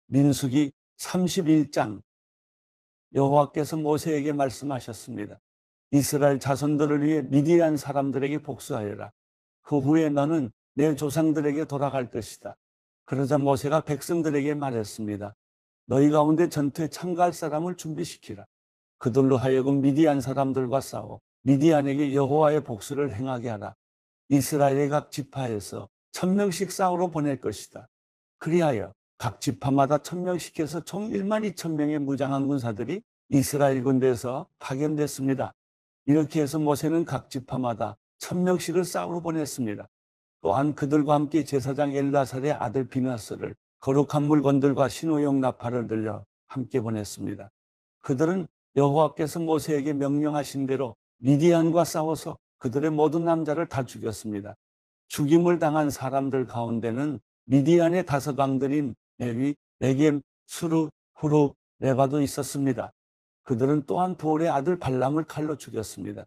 민수기 31장. 여호와께서 모세에게 말씀하셨습니다. 이스라엘 자손들을 위해 미디안 사람들에게 복수하여라. 그 후에 너는 내 조상들에게 돌아갈 것이다. 그러자 모세가 백성들에게 말했습니다. 너희 가운데 전투에 참가할 사람을 준비시키라. 그들로 하여금 미디안 사람들과 싸워 미디안에게 여호와의 복수를 행하게 하라. 이스라엘의 각 지파에서 1000명씩 싸우러 보낼 것이다. 그리하여 각 지파마다 1000명씩 해서 총 12000명의 무장한 군사들이 이스라엘 군대에서 파견됐습니다. 이렇게 해서 모세는 각 지파마다 1000명씩을 싸우러 보냈습니다. 또한 그들과 함께 제사장 엘라살의 아들 비나스를 거룩한 물건들과 신호용 나팔을 들려 함께 보냈습니다. 그들은 여호와께서 모세에게 명령하신 대로 미디안과 싸워서 그들의 모든 남자를 다 죽였습니다. 죽임을 당한 사람들 가운데는 미디안의 5왕들인 네위, 레겜, 수르, 후르, 레바도 있었습니다. 그들은 또한 보올의 아들 발람을 칼로 죽였습니다.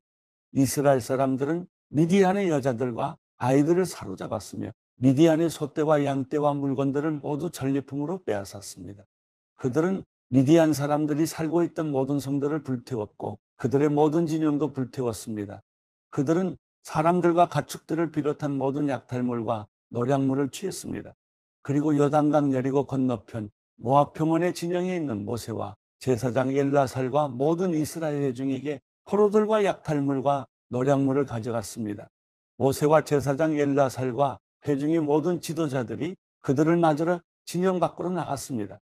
이스라엘 사람들은 미디안의 여자들과 아이들을 사로잡았으며 미디안의 소떼와 양떼와 물건들을 모두 전리품으로 빼앗았습니다. 그들은 미디안 사람들이 살고 있던 모든 성들을 불태웠고 그들의 모든 진영도 불태웠습니다. 그들은 사람들과 가축들을 비롯한 모든 약탈물과 노략물을 취했습니다. 그리고 요단강 여리고 건너편 모압 표문의 진영에 있는 모세와 제사장 엘라살과 모든 이스라엘 회중에게 포로들과 약탈물과 노략물을 가져갔습니다. 모세와 제사장 엘라살과 회중의 모든 지도자들이 그들을 맞으러 진영 밖으로 나갔습니다.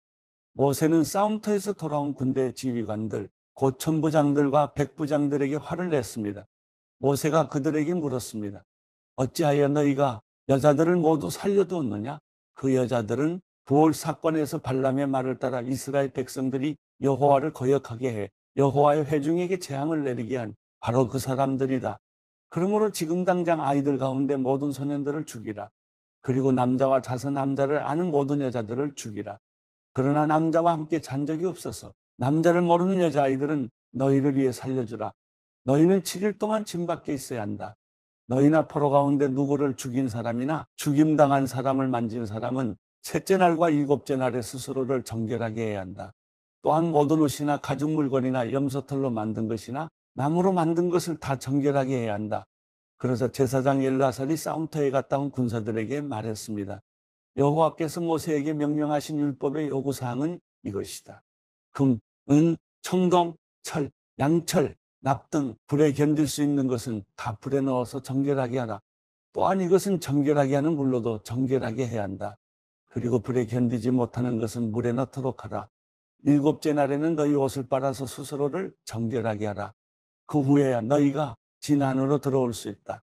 모세는 싸움터에서 돌아온 군대 지휘관들, 고천부장들과 백부장들에게 화를 냈습니다. 모세가 그들에게 물었습니다. 어찌하여 너희가 여자들을 모두 살려두었느냐? 그 여자들은 부올 사건에서 발람의 말을 따라 이스라엘 백성들이 여호와를 거역하게 해 여호와의 회중에게 재앙을 내리게 한 바로 그 사람들이다. 그러므로 지금 당장 아이들 가운데 모든 소년들을 죽이라. 그리고 남자와 자서 남자를 아는 모든 여자들을 죽이라. 그러나 남자와 함께 잔 적이 없어서 남자를 모르는 여자아이들은 너희를 위해 살려주라. 너희는 7일 동안 짐 밖에 있어야 한다. 너희나 포로 가운데 누구를 죽인 사람이나 죽임당한 사람을 만진 사람은 셋째 날과 일곱째 날에 스스로를 정결하게 해야 한다. 또한 모든 옷이나 가죽 물건이나 염소털로 만든 것이나 나무로 만든 것을 다 정결하게 해야 한다. 그래서 제사장 엘라살이 싸움터에 갔다 온 군사들에게 말했습니다. 여호와께서 모세에게 명령하신 율법의 요구사항은 이것이다. 금, 은, 청동, 철, 양철, 납 등 불에 견딜 수 있는 것은 다 불에 넣어서 정결하게 하라. 또한 이것은 정결하게 하는 물로도 정결하게 해야 한다. 그리고 불에 견디지 못하는 것은 물에 넣도록 하라. 일곱째 날에는 너희 옷을 빨아서 스스로를 정결하게 하라. 그 후에야 너희가 진 안으로 들어올 수 있다.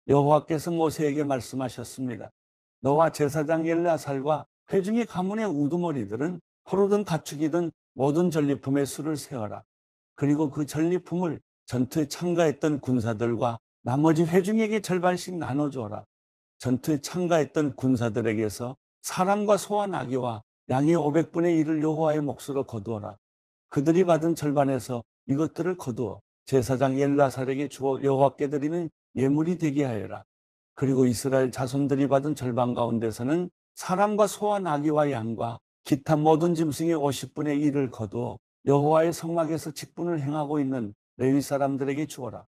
여호와께서 모세에게 말씀하셨습니다. 너와 제사장 엘라살과 회중의 가문의 우두머리들은 포로든 가축이든 모든 전리품의 수를 세어라. 그리고 그 전리품을 전투에 참가했던 군사들과 나머지 회중에게 절반씩 나눠줘라. 전투에 참가했던 군사들에게서 사람과 소와 나귀와 양의 500분의 1을 여호와의 몫으로 거두어라. 그들이 받은 절반에서 이것들을 거두어 제사장 엘라살에게 주어 여호와께 드리는 예물이 되게 하여라. 그리고 이스라엘 자손들이 받은 절반 가운데서는 사람과 소와 나귀와 양과 기타 모든 짐승의 50분의 1을 거두어 여호와의 성막에서 직분을 행하고 있는 레위 사람들에게 주어라.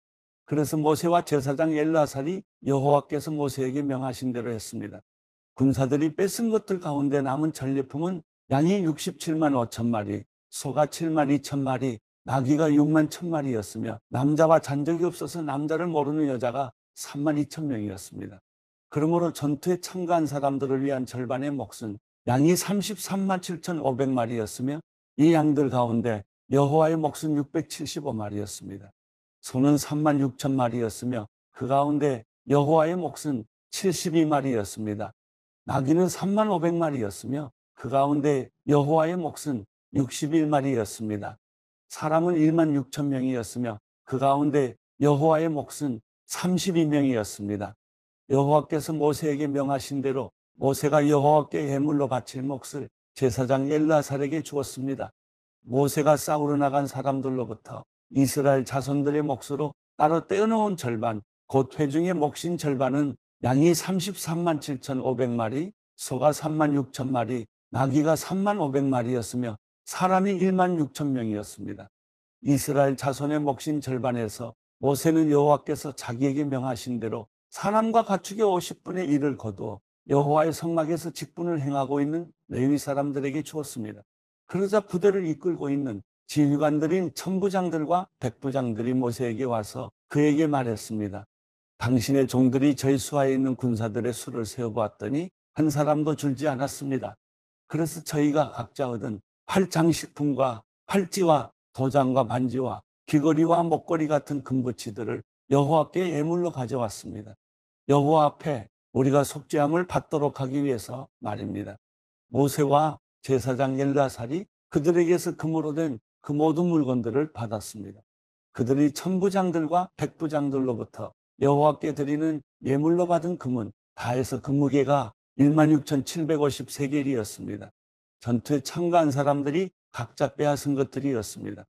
그래서 모세와 제사장 엘라살이 여호와께서 모세에게 명하신 대로 했습니다. 군사들이 뺏은 것들 가운데 남은 전리품은 양이 67만 5천 마리, 소가 7만 2천 마리, 나귀가 6만 1천 마리였으며 남자와 잔적이 없어서 남자를 모르는 여자가 3만 2천 명이었습니다. 그러므로 전투에 참가한 사람들을 위한 절반의 몫은 양이 33만 7,500마리였으며 이 양들 가운데 여호와의 몫은 675마리였습니다. 소는 3만 6천 마리였으며 그 가운데 여호와의 몫은 72마리였습니다. 나귀는 3만 500마리였으며 그 가운데 여호와의 몫은 61마리였습니다. 사람은 1만 6천 명이었으며 그 가운데 여호와의 몫은 32명이었습니다. 여호와께서 모세에게 명하신 대로 모세가 여호와께 예물로 바칠 몫을 제사장 엘라살에게 주었습니다. 모세가 싸우러 나간 사람들로부터 이스라엘 자손들의 몫으로 따로 떼어놓은 절반, 곧 회중의 몫인 절반은 양이 33만 7,500마리, 소가 3만 6천 마리, 나귀가 35,000마리였으며 사람이 16,000명이었습니다. 이스라엘 자손의 몫인 절반에서 모세는 여호와께서 자기에게 명하신 대로 사람과 가축의 50분의 1을 거두어 여호와의 성막에서 직분을 행하고 있는 레위 사람들에게 주었습니다. 그러자 부대를 이끌고 있는 지휘관들인 천부장들과 백부장들이 모세에게 와서 그에게 말했습니다. 당신의 종들이 저희 수하에 있는 군사들의 수를 세어보았더니 한 사람도 줄지 않았습니다. 그래서 저희가 각자 얻은 팔장식품과 팔찌와 도장과 반지와 귀걸이와 목걸이 같은 금부치들을 여호와께 예물로 가져왔습니다. 여호와 앞에 우리가 속죄함을 받도록 하기 위해서 말입니다. 모세와 제사장 엘르아살이 그들에게서 금으로 된 그 모든 물건들을 받았습니다. 그들이 천부장들과 백부장들로부터 여호와께 드리는 예물로 받은 금은 다 해서 그 무게가 16,750세겔이었습니다. 전투에 참가한 사람들이 각자 빼앗은 것들이었습니다.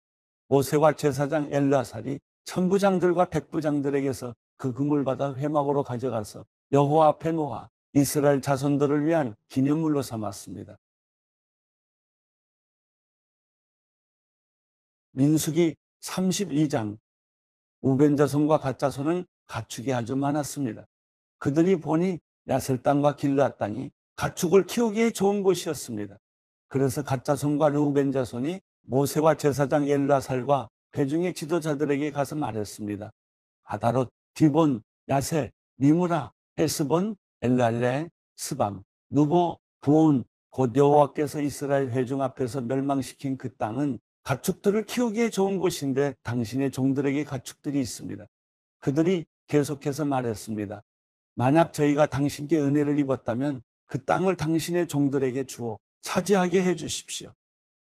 모세와 제사장 엘르아살이 천부장들과 백부장들에게서 그 금을 받아 회막으로 가져가서 여호와 앞에 놓아 이스라엘 자손들을 위한 기념물로 삼았습니다. 민수기 32장. 우벤 자손과 갓 자손은 가축이 아주 많았습니다. 그들이 보니 야셀 땅과 길르앗 땅이 가축을 키우기에 좋은 곳이었습니다. 그래서 갓 자손과 르우벤 자손이 모세와 제사장 엘르아살과 회중의 지도자들에게 가서 말했습니다. 아다롯, 디본, 야셀, 니무라, 헤스본, 엘랄레, 스밤, 누보, 부온, 곧 여호와께서 이스라엘 회중 앞에서 멸망시킨 그 땅은 가축들을 키우기에 좋은 곳인데 당신의 종들에게 가축들이 있습니다. 그들이 계속해서 말했습니다. 만약 저희가 당신께 은혜를 입었다면 그 땅을 당신의 종들에게 주어 차지하게 해 주십시오.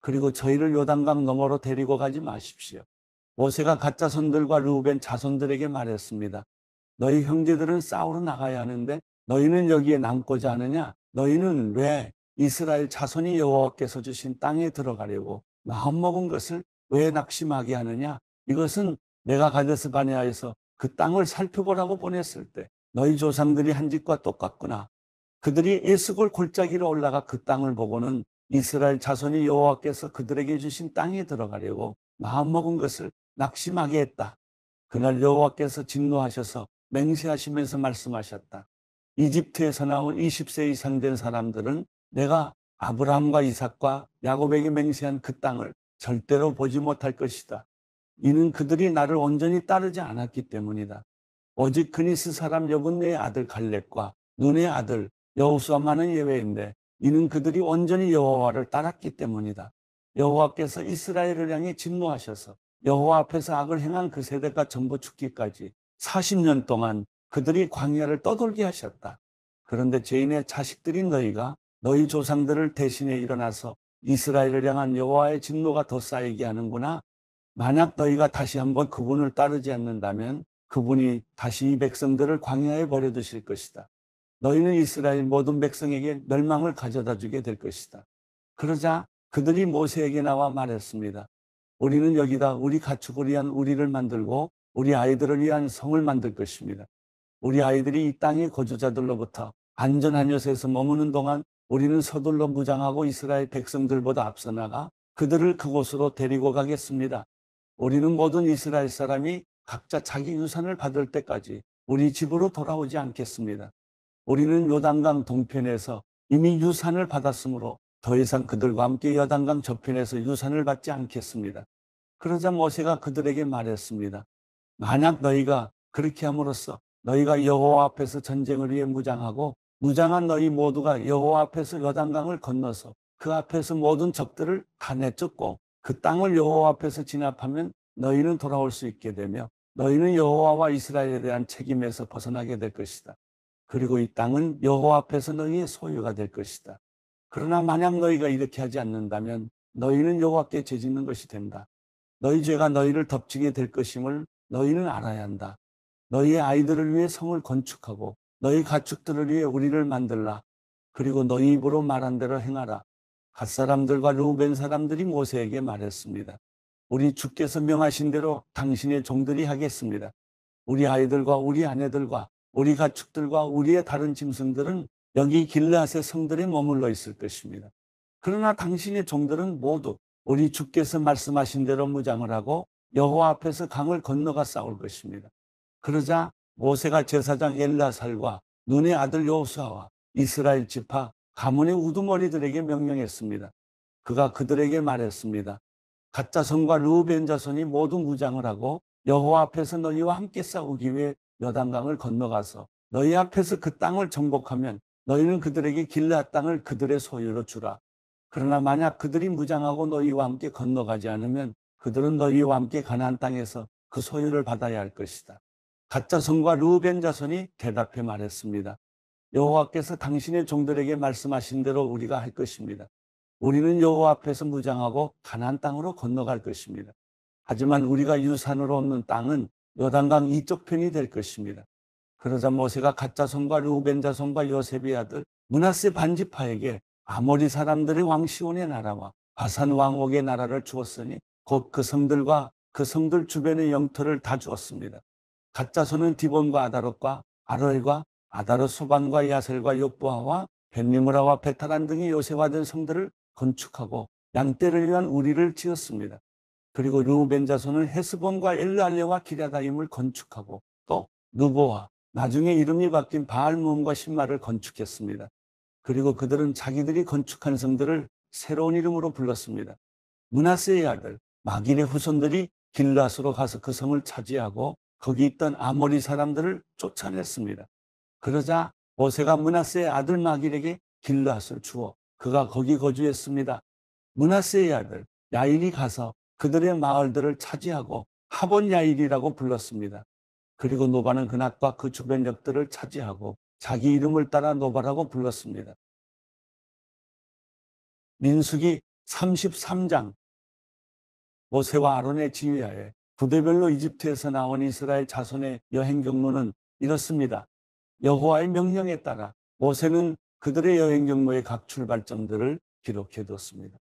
그리고 저희를 요단강 너머로 데리고 가지 마십시오. 모세가 갓 자손들과 르우벤 자손들에게 말했습니다. 너희 형제들은 싸우러 나가야 하는데 너희는 여기에 남고자 하느냐? 너희는 왜 이스라엘 자손이 여호와께서 주신 땅에 들어가려고 마음먹은 것을 왜 낙심하게 하느냐? 이것은 내가 가데스 바네아에서 그 땅을 살펴보라고 보냈을 때 너희 조상들이 한 짓과 똑같구나. 그들이 에스골 골짜기로 올라가 그 땅을 보고는 이스라엘 자손이 여호와께서 그들에게 주신 땅에 들어가려고 마음먹은 것을 낙심하게 했다. 그날 여호와께서 진노하셔서 맹세하시면서 말씀하셨다. 이집트에서 나온 20세 이상 된 사람들은 내가 아브라함과 이삭과 야곱에게 맹세한 그 땅을 절대로 보지 못할 것이다. 이는 그들이 나를 온전히 따르지 않았기 때문이다. 오직 그니스 사람 여분네의 아들 갈렙과 눈의 아들 여호수아만은 예외인데 이는 그들이 온전히 여호와를 따랐기 때문이다. 여호와께서 이스라엘을 향해 진노하셔서 여호와 앞에서 악을 행한 그 세대가 전부 죽기까지 40년 동안 그들이 광야를 떠돌게 하셨다. 그런데 죄인의 자식들인 너희가 너희 조상들을 대신해 일어나서 이스라엘을 향한 여호와의 진노가 더 쌓이게 하는구나. 만약 너희가 다시 한번 그분을 따르지 않는다면 그분이 다시 이 백성들을 광야에 버려두실 것이다. 너희는 이스라엘 모든 백성에게 멸망을 가져다 주게 될 것이다. 그러자 그들이 모세에게 나와 말했습니다. 우리는 여기다 우리 가축을 위한 우리를 만들고 우리 아이들을 위한 성을 만들 것입니다. 우리 아이들이 이 땅의 거주자들로부터 안전한 곳에서 머무는 동안 우리는 서둘러 무장하고 이스라엘 백성들보다 앞서 나가 그들을 그곳으로 데리고 가겠습니다. 우리는 모든 이스라엘 사람이 각자 자기 유산을 받을 때까지 우리 집으로 돌아오지 않겠습니다. 우리는 요단강 동편에서 이미 유산을 받았으므로 더 이상 그들과 함께 요단강 저편에서 유산을 받지 않겠습니다. 그러자 모세가 그들에게 말했습니다. 만약 너희가 그렇게 함으로써 너희가 여호와 앞에서 전쟁을 위해 무장하고 무장한 너희 모두가 여호와 앞에서 요단강을 건너서 그 앞에서 모든 적들을 다 내쫓고 그 땅을 여호와 앞에서 진압하면 너희는 돌아올 수 있게 되며 너희는 여호와와 이스라엘에 대한 책임에서 벗어나게 될 것이다. 그리고 이 땅은 여호와 앞에서 너희의 소유가 될 것이다. 그러나 만약 너희가 이렇게 하지 않는다면 너희는 여호와께 죄짓는 것이 된다. 너희 죄가 너희를 덮치게 될 것임을 너희는 알아야 한다. 너희의 아이들을 위해 성을 건축하고 너희 가축들을 위해 우리를 만들라. 그리고 너희 입으로 말한 대로 행하라. 갓 사람들과 르우벤 사람들이 모세에게 말했습니다. 우리 주께서 명하신 대로 당신의 종들이 하겠습니다. 우리 아이들과 우리 아내들과 우리 가축들과 우리의 다른 짐승들은 여기 길르앗의 성들에 머물러 있을 것입니다. 그러나 당신의 종들은 모두 우리 주께서 말씀하신 대로 무장을 하고 여호와 앞에서 강을 건너가 싸울 것입니다. 그러자 모세가 제사장 엘라살과 눈의 아들 여호수아와 이스라엘 지파 가문의 우두머리들에게 명령했습니다. 그가 그들에게 말했습니다. 갓 자손과 르우벤 자손이 모두 무장을 하고 여호와 앞에서 너희와 함께 싸우기 위해 요단강을 건너가서 너희 앞에서 그 땅을 정복하면 너희는 그들에게 길앗 땅을 그들의 소유로 주라. 그러나 만약 그들이 무장하고 너희와 함께 건너가지 않으면 그들은 너희와 함께 가나안 땅에서 그 소유를 받아야 할 것이다. 갓 자손과 르우벤 자손이 대답해 말했습니다. 여호와께서 당신의 종들에게 말씀하신 대로 우리가 할 것입니다. 우리는 여호와 앞에서 무장하고 가나안 땅으로 건너갈 것입니다. 하지만 우리가 유산으로 얻는 땅은 요단강 이쪽 편이 될 것입니다. 그러자 모세가 갓 자손과 르우벤 자손과 요셉의 아들 므낫세 반지파에게 아모리 사람들의 왕 시온의 나라와 바산 왕 옥의 나라를 주었으니 곧 그 성들과 그 성들 주변의 영토를 다 주었습니다. 갓 자손은 디본과 아다롯과 아로엘과 아다롯 소반과 야셀과 욕보아와 벤리므라와 베타란 등이 요새화된 성들을 건축하고 양떼를 위한 우리를 지었습니다. 그리고 르우벤 자손은 헤스본과 엘르알레와 기랴다임을 건축하고 또 누보와 나중에 이름이 바뀐 바알므음과 신마를 건축했습니다. 그리고 그들은 자기들이 건축한 성들을 새로운 이름으로 불렀습니다. 므낫세의 아들 마길의 후손들이 길앗으로 가서 그 성을 차지하고 거기 있던 아모리 사람들을 쫓아냈습니다. 그러자 모세가 므낫세의 아들 마길에게 길앗을 주어 그가 거기 거주했습니다. 므낫세의 아들 야일이 가서 그들의 마을들을 차지하고 하본 야일이라고 불렀습니다. 그리고 노바는 그낫과 그 주변 역들을 차지하고 자기 이름을 따라 노바라고 불렀습니다. 민수기 33장. 모세와 아론의 지휘하에 부대별로 이집트에서 나온 이스라엘 자손의 여행 경로는 이렇습니다. 여호와의 명령에 따라 모세는 그들의 여행 경로의 각 출발점들을 기록해뒀습니다.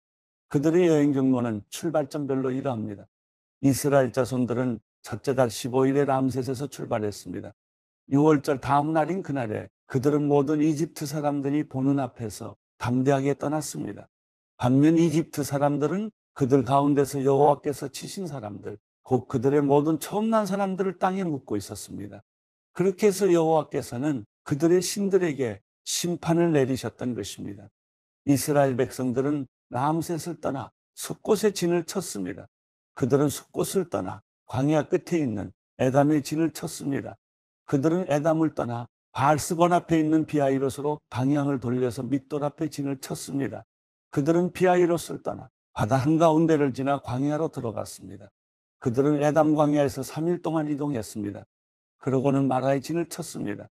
그들의 여행 경로는 출발점별로 이러합니다. 이스라엘 자손들은 첫째 달 15일에 람셋에서 출발했습니다. 6월절 다음 날인 그날에 그들은 모든 이집트 사람들이 보는 앞에서 담대하게 떠났습니다. 반면 이집트 사람들은 그들 가운데서 여호와께서 치신 사람들, 곧 그들의 모든 처음 난 사람들을 땅에 묻고 있었습니다. 그렇게 해서 여호와께서는 그들의 신들에게 심판을 내리셨던 것입니다. 이스라엘 백성들은 람셋을 떠나 숫곳에 진을 쳤습니다. 그들은 숫곳을 떠나 광야 끝에 있는 에담의 진을 쳤습니다. 그들은 에담을 떠나 바알스본 앞에 있는 비하이롯으로 방향을 돌려서 밑돌 앞에 진을 쳤습니다. 그들은 비하이롯을 떠나 바다 한가운데를 지나 광야로 들어갔습니다. 그들은 에담 광야에서 3일 동안 이동했습니다. 그러고는 마라의 진을 쳤습니다.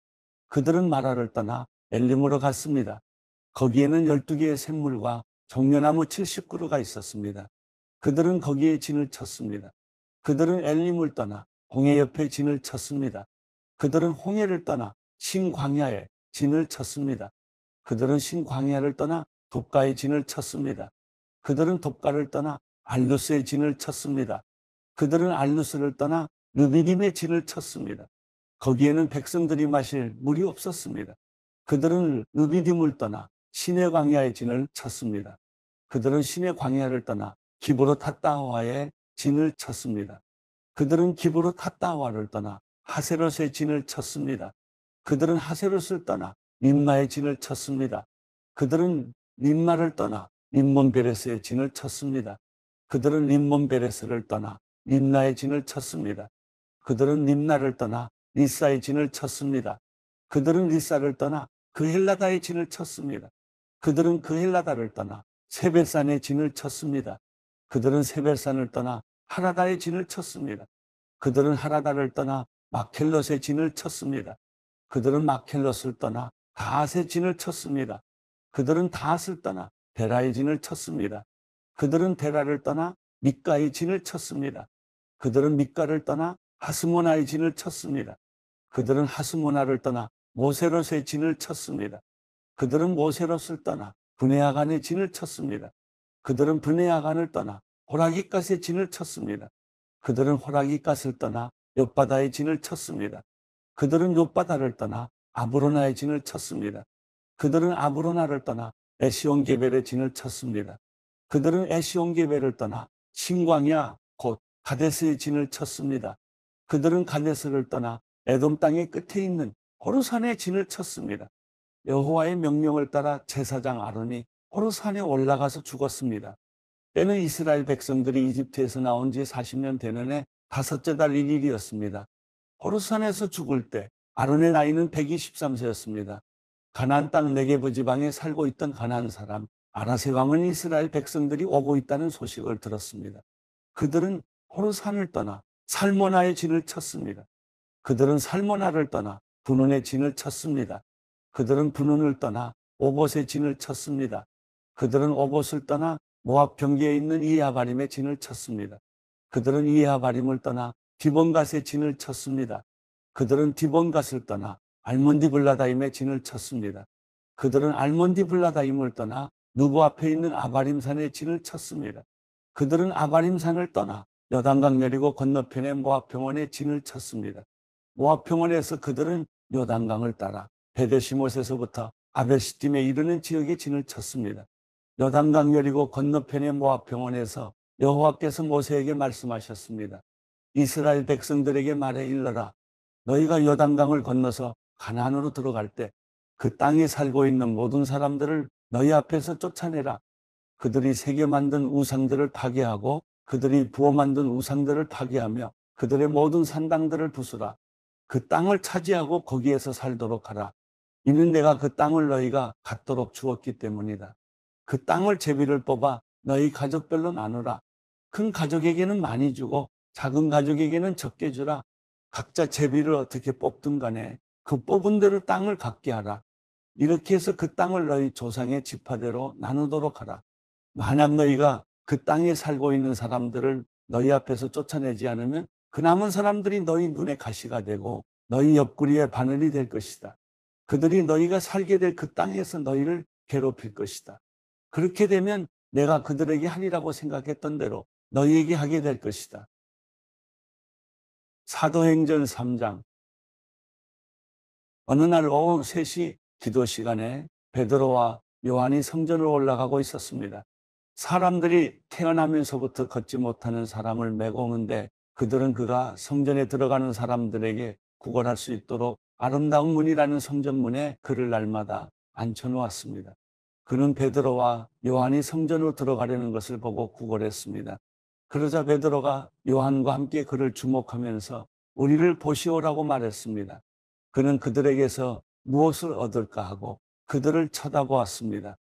그들은 마라를 떠나 엘림으로 갔습니다. 거기에는 12개의 샘물과 종려나무 70그루가 있었습니다. 그들은 거기에 진을 쳤습니다. 그들은 엘림을 떠나 홍해 옆에 진을 쳤습니다. 그들은 홍해를 떠나 신광야에 진을 쳤습니다. 그들은 신광야를 떠나 돕가에 진을 쳤습니다. 그들은 돕가를 떠나 알루스의 진을 쳤습니다. 그들은 알루스를 떠나 르비딤의 진을 쳤습니다. 거기에는 백성들이 마실 물이 없었습니다. 그들은 르비딤을 떠나 신의 광야의 진을 쳤습니다. 그들은 신의 광야를 떠나 기브롯 핫다와의 진을 쳤습니다. 그들은 기브롯 핫다와를 떠나 하세롯의 진을 쳤습니다. 그들은 하세롯을 떠나 림마의 진을 쳤습니다. 그들은 림마를 떠나 림몬 베레스의 진을 쳤습니다. 그들은 림몬 베레스를 떠나 림나의 진을 쳤습니다. 그들은 림나를 떠나 리사의 진을 쳤습니다. 그들은 리사를 떠나 그헬라다의 진을 쳤습니다. 그들은 그헬라다를 떠나 세벨산의 진을 쳤습니다. 그들은 세벨산을 떠나 하라다의 진을 쳤습니다. 그들은 하라다를 떠나 마켈롯의 진을 쳤습니다. 그들은 마켈롯을 떠나 다핫의 진을 쳤습니다. 그들은 다핫을 떠나 데라의 진을 쳤습니다. 그들은 데라를 떠나 미가의 진을 쳤습니다. 그들은 미가를 떠나 하스모나의 진을 쳤습니다. 그들은 하스모나를 떠나 모세롯의 진을 쳤습니다. 그들은 모세롯을 떠나 브네아간의 진을 쳤습니다. 그들은 브네아간을 떠나 호라기갓의 진을 쳤습니다. 그들은 호라기갓을 떠나 욥바다의 진을 쳤습니다. 그들은 욥바다를 떠나 아브로나의 진을 쳤습니다. 그들은 아브로나를 떠나 에시온게벨의 진을 쳤습니다. 그들은 에시온게벨을 떠나 신광야 곧 가데스의 진을 쳤습니다. 그들은 가데스를 떠나 에돔 땅의 끝에 있는 호르산의 진을 쳤습니다. 여호와의 명령을 따라 제사장 아론이 호르산에 올라가서 죽었습니다. 때는 이스라엘 백성들이 이집트에서 나온 지 40년 되는 해 다섯째 달인 일이었습니다. 호르산에서 죽을 때 아론의 나이는 123세였습니다. 가나안 땅 네게브 지방에 살고 있던 가나안 사람 아라세 왕은 이스라엘 백성들이 오고 있다는 소식을 들었습니다. 그들은 호르산을 떠나 살모나의 진을 쳤습니다. 그들은 살모나를 떠나 분온의 진을 쳤습니다. 그들은 분온을 떠나 오봇의 진을 쳤습니다. 그들은 오봇을 떠나 모압 경계에 있는 이하바림의 진을 쳤습니다. 그들은 이하바림을 떠나 디본갓의 진을 쳤습니다. 그들은 디본갓을 떠나 알몬디블라다임의 진을 쳤습니다. 그들은 알몬디블라다임을 떠나 누보 앞에 있는 아바림산의 진을 쳤습니다. 그들은 아바림산을 떠나 여단강 내리고 건너편의 모압 평원의 진을 쳤습니다. 모압 평원에서 그들은 요단강을 따라 베데시못에서부터 아벨시딤에 이르는 지역의 진을 쳤습니다. 요단강 내리고 건너편의 모압 평원에서 여호와께서 모세에게 말씀하셨습니다. 이스라엘 백성들에게 말해 일러라. 너희가 요단강을 건너서 가나안으로 들어갈 때 그 땅에 살고 있는 모든 사람들을 너희 앞에서 쫓아내라. 그들이 새겨 만든 우상들을 파괴하고 그들이 부어 만든 우상들을 파괴하며 그들의 모든 산당들을 부수라. 그 땅을 차지하고 거기에서 살도록 하라. 이는 내가 그 땅을 너희가 갖도록 주었기 때문이다. 그 땅을 제비를 뽑아 너희 가족별로 나누라. 큰 가족에게는 많이 주고 작은 가족에게는 적게 주라. 각자 제비를 어떻게 뽑든 간에 그 뽑은 대로 땅을 갖게 하라. 이렇게 해서 그 땅을 너희 조상의 지파대로 나누도록 하라. 만약 너희가 그 땅에 살고 있는 사람들을 너희 앞에서 쫓아내지 않으면 그 남은 사람들이 너희 눈에 가시가 되고 너희 옆구리에 바늘이 될 것이다. 그들이 너희가 살게 될 그 땅에서 너희를 괴롭힐 것이다. 그렇게 되면 내가 그들에게 하리라고 생각했던 대로 너희에게 하게 될 것이다. 사도행전 3장. 어느 날 오후 3시 기도 시간에 베드로와 요한이 성전으로 올라가고 있었습니다. 사람들이 태어나면서부터 걷지 못하는 사람을 메고 오는데 그들은 그가 성전에 들어가는 사람들에게 구걸할 수 있도록 아름다운 문이라는 성전문에 그를 날마다 앉혀놓았습니다. 그는 베드로와 요한이 성전으로 들어가려는 것을 보고 구걸했습니다. 그러자 베드로가 요한과 함께 그를 주목하면서 우리를 보시오라고 말했습니다. 그는 그들에게서 무엇을 얻을까 하고 그들을 쳐다보았습니다.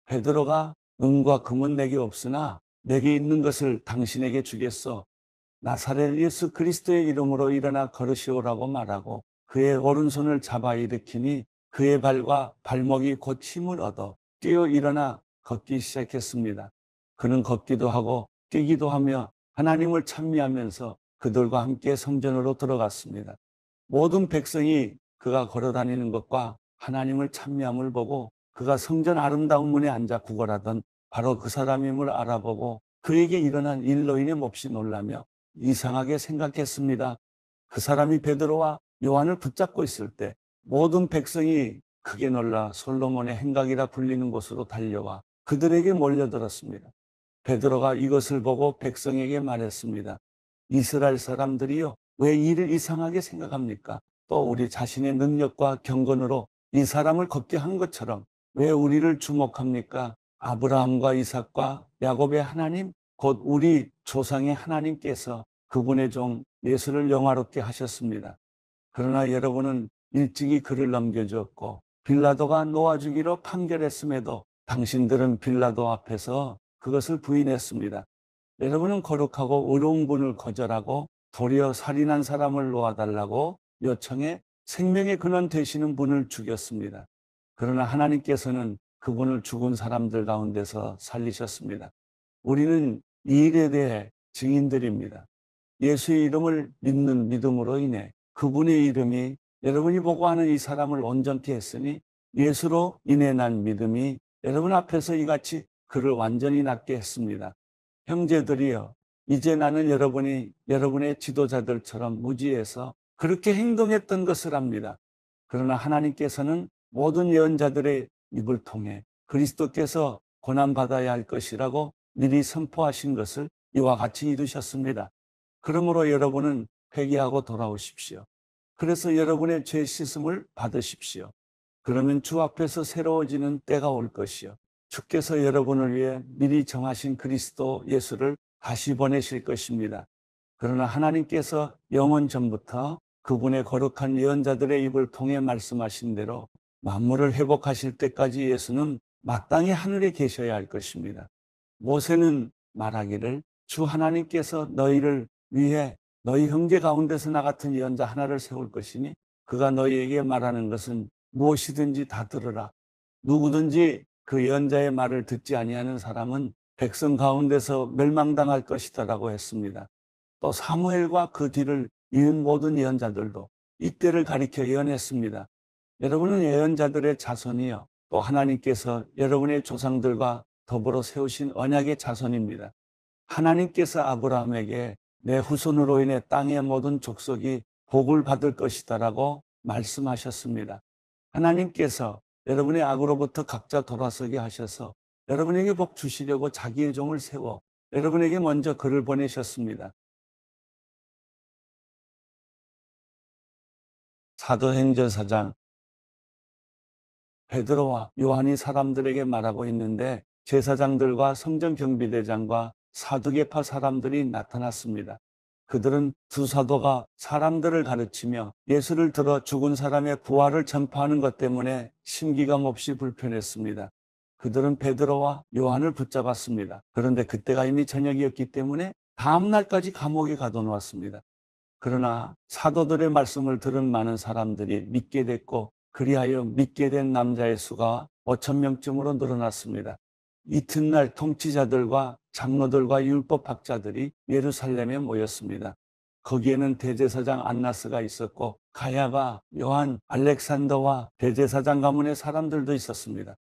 베드로가 은과 금은 내게 없으나 내게 있는 것을 당신에게 주겠소. 나사렛 예수 그리스도의 이름으로 일어나 걸으시오라고 말하고 그의 오른손을 잡아 일으키니 그의 발과 발목이 곧 힘을 얻어 뛰어 일어나 걷기 시작했습니다. 그는 걷기도 하고 뛰기도 하며 하나님을 찬미하면서 그들과 함께 성전으로 들어갔습니다. 모든 백성이 그가 걸어다니는 것과 하나님을 찬미함을 보고 그가 성전 아름다운 문에 앉아 구걸하던 바로 그 사람임을 알아보고 그에게 일어난 일로 인해 몹시 놀라며 이상하게 생각했습니다. 그 사람이 베드로와 요한을 붙잡고 있을 때 모든 백성이 크게 놀라 솔로몬의 행각이라 불리는 곳으로 달려와 그들에게 몰려들었습니다. 베드로가 이것을 보고 백성에게 말했습니다. 이스라엘 사람들이요, 왜 이를 이상하게 생각합니까? 또 우리 자신의 능력과 경건으로 이 사람을 걷게 한 것처럼 왜 우리를 주목합니까? 아브라함과 이삭과 야곱의 하나님, 곧 우리 조상의 하나님께서 그분의 종 예수를 영화롭게 하셨습니다. 그러나 여러분은 일찍이 그를 넘겨주었고 빌라도가 놓아주기로 판결했음에도 당신들은 빌라도 앞에서 그것을 부인했습니다. 여러분은 거룩하고 의로운 분을 거절하고 도리어 살인한 사람을 놓아달라고 요청해 생명의 근원 되시는 분을 죽였습니다. 그러나 하나님께서는 그분을 죽은 사람들 가운데서 살리셨습니다. 우리는 이 일에 대해 증인들입니다. 예수의 이름을 믿는 믿음으로 인해 그분의 이름이 여러분이 보고 하는 이 사람을 온전케 했으니 예수로 인해 난 믿음이 여러분 앞에서 이같이 그를 완전히 낫게 했습니다. 형제들이여, 이제 나는 여러분이 여러분의 지도자들처럼 무지해서 그렇게 행동했던 것을 압니다. 그러나 하나님께서는 모든 예언자들의 입을 통해 그리스도께서 고난받아야 할 것이라고 미리 선포하신 것을 이와 같이 이루셨습니다. 그러므로 여러분은 회개하고 돌아오십시오. 그래서 여러분의 죄 씻음을 받으십시오. 그러면 주 앞에서 새로워지는 때가 올 것이요. 주께서 여러분을 위해 미리 정하신 그리스도 예수를 다시 보내실 것입니다. 그러나 하나님께서 영원 전부터 그분의 거룩한 예언자들의 입을 통해 말씀하신 대로 만물을 회복하실 때까지 예수는 마땅히 하늘에 계셔야 할 것입니다. 모세는 말하기를 주 하나님께서 너희를 위해 너희 형제 가운데서 나 같은 예언자 하나를 세울 것이니 그가 너희에게 말하는 것은 무엇이든지 다 들으라. 누구든지 그 예언자의 말을 듣지 아니하는 사람은 백성 가운데서 멸망당할 것이다라고 했습니다. 또 사무엘과 그 뒤를 이은 모든 예언자들도 이때를 가리켜 예언했습니다. 여러분은 예언자들의 자손이요. 또 하나님께서 여러분의 조상들과 더불어 세우신 언약의 자손입니다. 하나님께서 아브라함에게 내 후손으로 인해 땅의 모든 족속이 복을 받을 것이다라고 말씀하셨습니다. 하나님께서 여러분의 악으로부터 각자 돌아서게 하셔서 여러분에게 복 주시려고 자기의 종을 세워 여러분에게 먼저 그를 보내셨습니다. 사도행전 4장 베드로와 요한이 사람들에게 말하고 있는데 제사장들과 성전 경비대장과 사두개파 사람들이 나타났습니다. 그들은 두 사도가 사람들을 가르치며 예수를 들어 죽은 사람의 부활을 전파하는 것 때문에 심기가 몹시 불편했습니다. 그들은 베드로와 요한을 붙잡았습니다. 그런데 그때가 이미 저녁이었기 때문에 다음 날까지 감옥에 가둬놓았습니다. 그러나 사도들의 말씀을 들은 많은 사람들이 믿게 됐고 그리하여 믿게 된 남자의 수가 5,000명쯤으로 늘어났습니다. 이튿날 통치자들과 장로들과 율법학자들이 예루살렘에 모였습니다. 거기에는 대제사장 안나스가 있었고 가야바, 요한, 알렉산더와 대제사장 가문의 사람들도 있었습니다.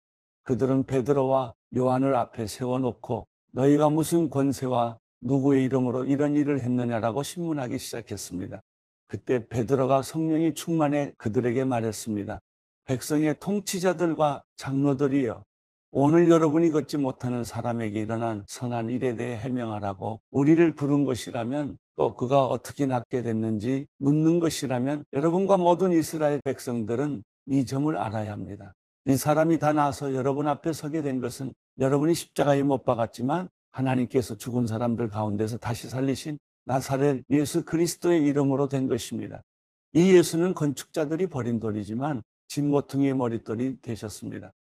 그들은 베드로와 요한을 앞에 세워놓고 너희가 무슨 권세와 누구의 이름으로 이런 일을 했느냐라고 신문하기 시작했습니다. 그때 베드로가 성령이 충만해 그들에게 말했습니다. 백성의 통치자들과 장로들이여, 오늘 여러분이 걷지 못하는 사람에게 일어난 선한 일에 대해 해명하라고 우리를 부른 것이라면, 또 그가 어떻게 낫게 됐는지 묻는 것이라면 여러분과 모든 이스라엘 백성들은 이 점을 알아야 합니다. 이 사람이 다 나와서 여러분 앞에 서게 된 것은 여러분이 십자가에 못 박았지만 하나님께서 죽은 사람들 가운데서 다시 살리신 나사렛 예수 그리스도의 이름으로 된 것입니다. 이 예수는 건축자들이 버린 돌이지만 진모퉁이의 머릿돌이 되셨습니다.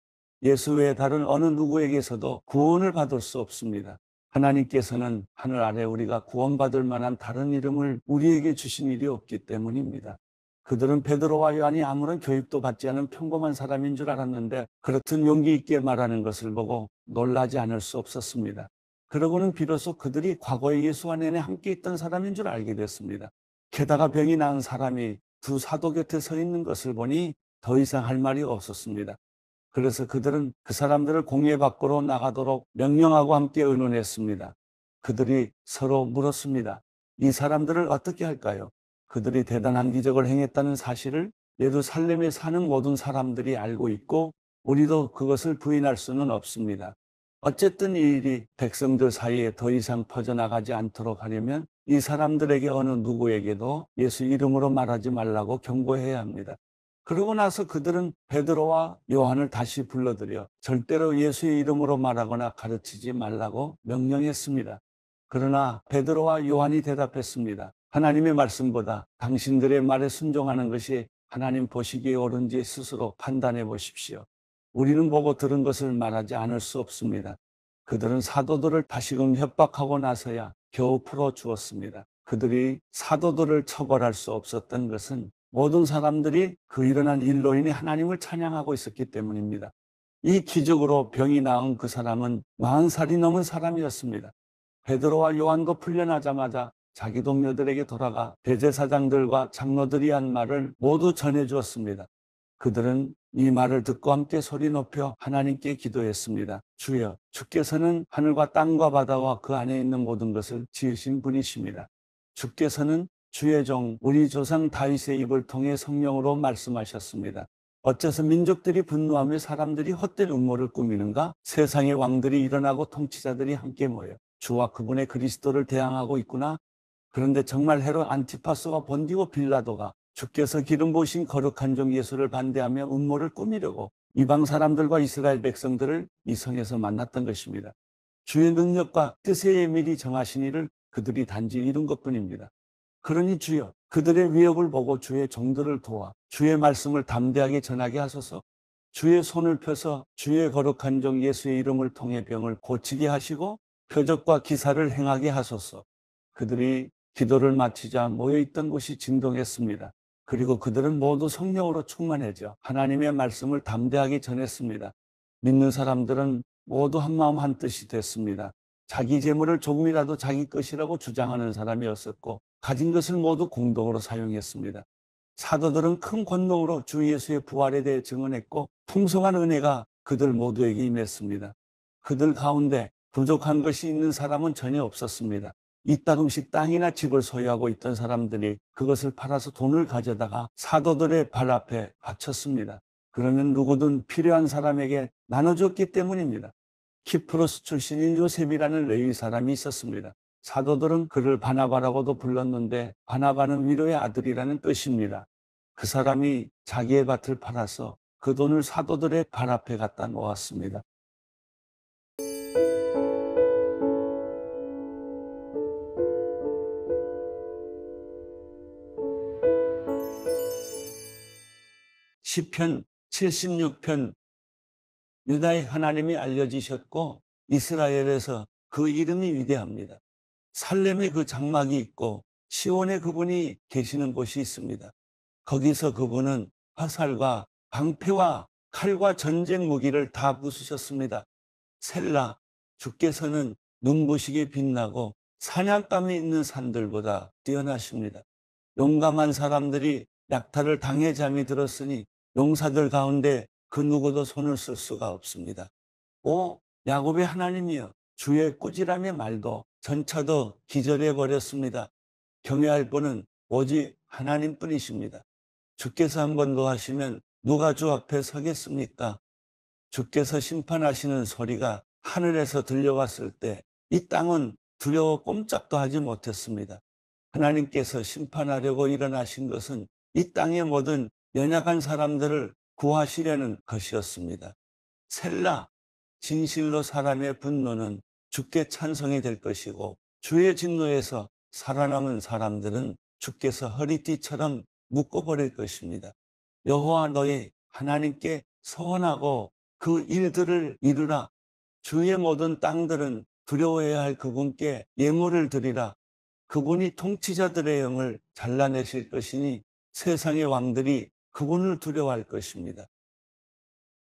예수 외에 다른 어느 누구에게서도 구원을 받을 수 없습니다. 하나님께서는 하늘 아래 우리가 구원받을 만한 다른 이름을 우리에게 주신 일이 없기 때문입니다. 그들은 베드로와 요한이 아무런 교육도 받지 않은 평범한 사람인 줄 알았는데 그렇듯 용기 있게 말하는 것을 보고 놀라지 않을 수 없었습니다. 그러고는 비로소 그들이 과거에 예수와 내내 함께 있던 사람인 줄 알게 됐습니다. 게다가 병이 나은 사람이 두 사도 곁에 서 있는 것을 보니 더 이상 할 말이 없었습니다. 그래서 그들은 그 사람들을 공회 밖으로 나가도록 명령하고 함께 의논했습니다. 그들이 서로 물었습니다. 이 사람들을 어떻게 할까요? 그들이 대단한 기적을 행했다는 사실을 예루살렘에 사는 모든 사람들이 알고 있고 우리도 그것을 부인할 수는 없습니다. 어쨌든 이 일이 백성들 사이에 더 이상 퍼져나가지 않도록 하려면 이 사람들에게 어느 누구에게도 예수 이름으로 말하지 말라고 경고해야 합니다. 그러고 나서 그들은 베드로와 요한을 다시 불러들여 절대로 예수의 이름으로 말하거나 가르치지 말라고 명령했습니다. 그러나 베드로와 요한이 대답했습니다. 하나님의 말씀보다 당신들의 말에 순종하는 것이 하나님 보시기에 옳은지 스스로 판단해 보십시오. 우리는 보고 들은 것을 말하지 않을 수 없습니다. 그들은 사도들을 다시금 협박하고 나서야 겨우 풀어주었습니다. 그들이 사도들을 처벌할 수 없었던 것은 모든 사람들이 그 일어난 일로 인해 하나님을 찬양하고 있었기 때문입니다. 이 기적으로 병이 나은 그 사람은 40살이 넘은 사람이었습니다. 베드로와 요한도 풀려나자마자 자기 동료들에게 돌아가 대제사장들과 장로들이 한 말을 모두 전해주었습니다. 그들은 이 말을 듣고 함께 소리 높여 하나님께 기도했습니다. 주여, 주께서는 하늘과 땅과 바다와 그 안에 있는 모든 것을 지으신 분이십니다. 주께서는 주의 종 우리 조상 다윗의 입을 통해 성령으로 말씀하셨습니다. 어째서 민족들이 분노하며 사람들이 헛된 음모를 꾸미는가? 세상의 왕들이 일어나고 통치자들이 함께 모여 주와 그분의 그리스도를 대항하고 있구나. 그런데 정말 헤롯 안티파스와 본디오 빌라도가 주께서 기름 부으신 거룩한 종 예수를 반대하며 음모를 꾸미려고 이방 사람들과 이스라엘 백성들을 이 성에서 만났던 것입니다. 주의 능력과 뜻의 미리 정하신 일을 그들이 단지 이룬 것뿐입니다. 그러니 주여, 그들의 위협을 보고 주의 종들을 도와 주의 말씀을 담대하게 전하게 하소서. 주의 손을 펴서 주의 거룩한 종 예수의 이름을 통해 병을 고치게 하시고 표적과 기사를 행하게 하소서. 그들이 기도를 마치자 모여있던 곳이 진동했습니다. 그리고 그들은 모두 성령으로 충만해져 하나님의 말씀을 담대하게 전했습니다. 믿는 사람들은 모두 한마음 한뜻이 됐습니다. 자기 재물을 조금이라도 자기 것이라고 주장하는 사람이었었고 가진 것을 모두 공동으로 사용했습니다. 사도들은 큰 권능으로 주 예수의 부활에 대해 증언했고 풍성한 은혜가 그들 모두에게 임했습니다. 그들 가운데 부족한 것이 있는 사람은 전혀 없었습니다. 이따금씩 땅이나 집을 소유하고 있던 사람들이 그것을 팔아서 돈을 가져다가 사도들의 발 앞에 바쳤습니다. 그러면 누구든 필요한 사람에게 나눠줬기 때문입니다. 키프로스 출신인 요셉이라는 레위 사람이 있었습니다. 사도들은 그를 바나바라고도 불렀는데 바나바는 위로의 아들이라는 뜻입니다. 그 사람이 자기의 밭을 팔아서 그 돈을 사도들의 발 앞에 갖다 놓았습니다. 시편 76편. 유다의 하나님이 알려지셨고 이스라엘에서 그 이름이 위대합니다. 살렘에 그 장막이 있고 시온에 그분이 계시는 곳이 있습니다. 거기서 그분은 화살과 방패와 칼과 전쟁 무기를 다 부수셨습니다. 셀라, 주께서는 눈부시게 빛나고 사냥감이 있는 산들보다 뛰어나십니다. 용감한 사람들이 약탈을 당해 잠이 들었으니 용사들 가운데 그 누구도 손을 쓸 수가 없습니다. 오 야곱의 하나님이여, 주의 꾸지람의 말도 전차도 기절해 버렸습니다. 경외할 분은 오직 하나님뿐이십니다. 주께서 한 번 더 하시면 누가 주 앞에 서겠습니까? 주께서 심판하시는 소리가 하늘에서 들려왔을 때 이 땅은 두려워 꼼짝도 하지 못했습니다. 하나님께서 심판하려고 일어나신 것은 이 땅의 모든 연약한 사람들을 구하시려는 것이었습니다. 셀라, 진실로 사람의 분노는 주께 찬송이 될 것이고 주의 진노에서 살아남은 사람들은 주께서 허리띠처럼 묶어버릴 것입니다. 여호와 너희 하나님께 서원하고 그 일들을 이루라. 주의 모든 땅들은 두려워해야 할 그분께 예물을 드리라. 그분이 통치자들의 영을 잘라내실 것이니 세상의 왕들이 그분을 두려워할 것입니다.